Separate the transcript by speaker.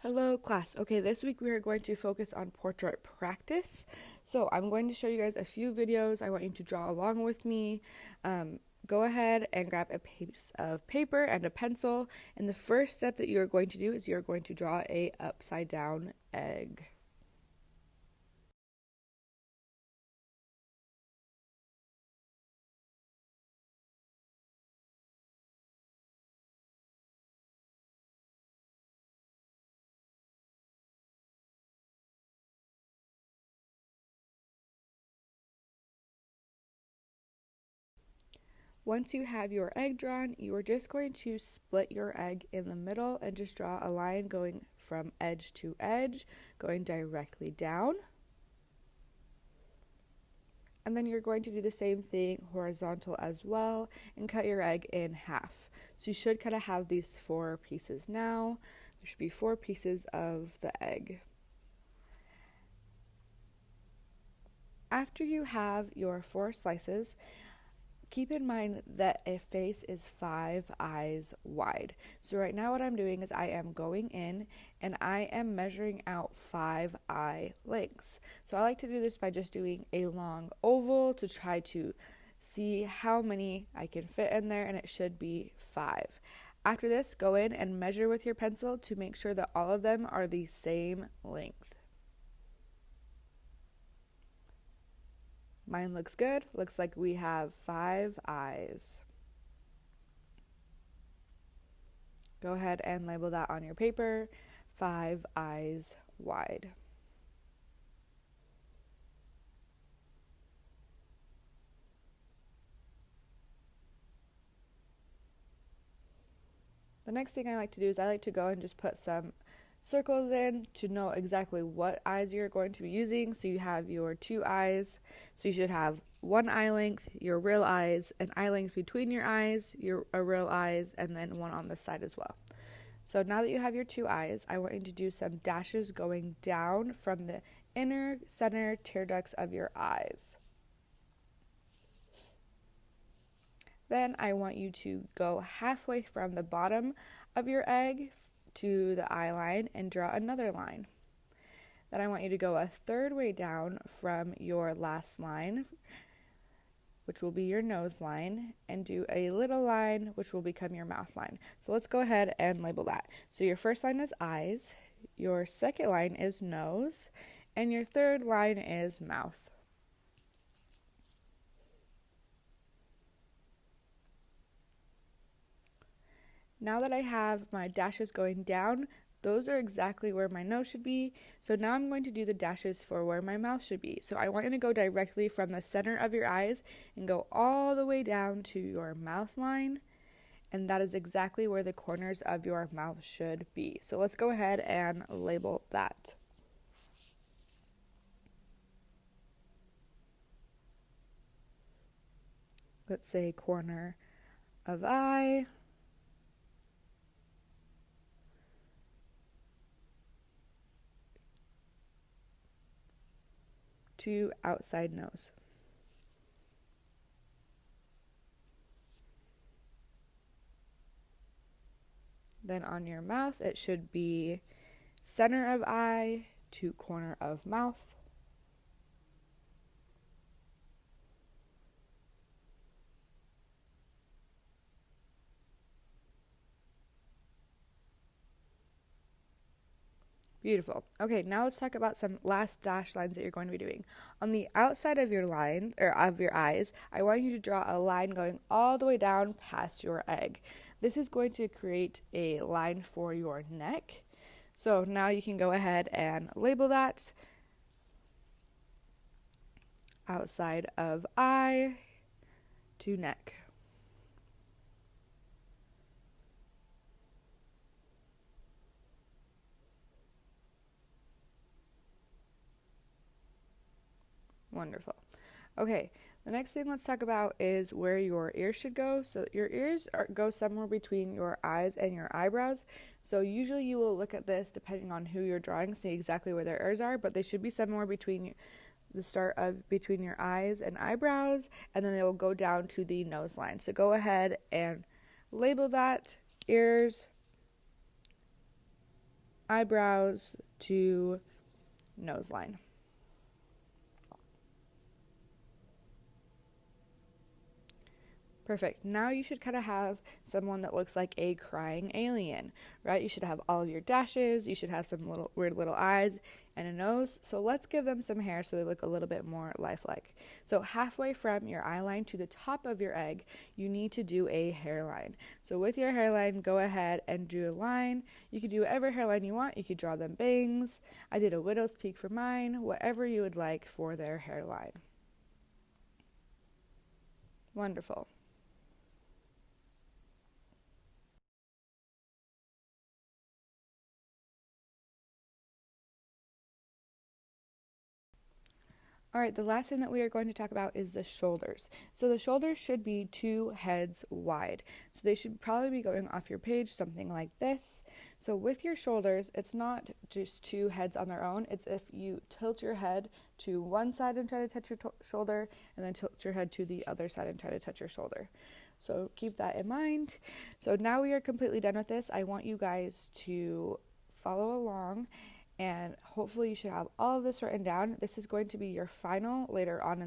Speaker 1: Hello class. Okay, this week we are going to focus on portrait practice. So I'm going to show you guys a few videos. I want you to draw along with me. Go ahead and grab a piece of paper and a pencil. And the first step that you are going to do is you're going to draw a upside down egg. Once you have your egg drawn, you are just going to split your egg in the middle and just draw a line going from edge to edge, going directly down. And then you're going to do the same thing horizontal as well and cut your egg in half. So you should kind of have these 4 pieces now. There should be 4 pieces of the egg. After you have your 4 slices, keep in mind that a face is 5 eyes wide. So right now what I'm doing is I am going in and I am measuring out 5 eye lengths. So I like to do this by just doing a long oval to try to see how many I can fit in there, and it should be 5. After this, go in and measure with your pencil to make sure that all of them are the same length. Mine looks good. Looks like we have 5 eyes. Go ahead and label that on your paper, 5 eyes wide. The next thing I like to do is I like to go and just put some circles in to know exactly what eyes you're going to be using. So you have your 2 eyes. So you should have 1 eye length, your real eyes, an eye length between your eyes, your real eyes, and then 1 on the side as well. So now that you have your 2 eyes, I want you to do some dashes going down from the inner center tear ducts of your eyes. Then I want you to go halfway from the bottom of your egg to the eye line and draw another line. Then I want you to go a third way down from your last line, which will be your nose line, and do a little line, which will become your mouth line. So let's go ahead and label that. So your first line is eyes, your second line is nose, and your third line is mouth. Now that I have my dashes going down, those are exactly where my nose should be. So now I'm going to do the dashes for where my mouth should be. So I want you to go directly from the center of your eyes and go all the way down to your mouth line. And that is exactly where the corners of your mouth should be. So let's go ahead and label that. Let's say corner of eye. To outside nose. Then on your mouth, it should be center of eye to corner of mouth. Beautiful. Okay, now let's talk about some last dash lines that you're going to be doing. On the outside of your line, or of your eyes, I want you to draw a line going all the way down past your egg. This is going to create a line for your neck. So now you can go ahead and label that. Outside of eye to neck. Wonderful. Okay, the next thing let's talk about is where your ears should go. So your ears go somewhere between your eyes and your eyebrows. So usually you will look at this depending on who you're drawing, see exactly where their ears are, but they should be somewhere between the start of between your eyes and eyebrows, and then they will go down to the nose line. So go ahead and label that ears. eyebrows to nose line. Perfect. Now you should kind of have someone that looks like a crying alien, right? You should have all of your dashes, you should have some little weird little eyes and a nose. So let's give them some hair so they look a little bit more lifelike. So halfway from your eye line to the top of your egg, you need to do a hairline. So with your hairline, go ahead and do a line. You could do whatever hairline you want. You could draw them bangs. I did a widow's peak for mine, whatever you would like for their hairline. Wonderful. All right, the last thing that we are going to talk about is the shoulders. So the shoulders should be 2 heads wide. So they should probably be going off your page, something like this. So with your shoulders, it's not just 2 heads on their own. It's if you tilt your head to one side and try to touch your shoulder, and then tilt your head to the other side and try to touch your shoulder. So keep that in mind. So now we are completely done with this. I want you guys to follow along, and hopefully you should have all of this written down. This is going to be your final later on in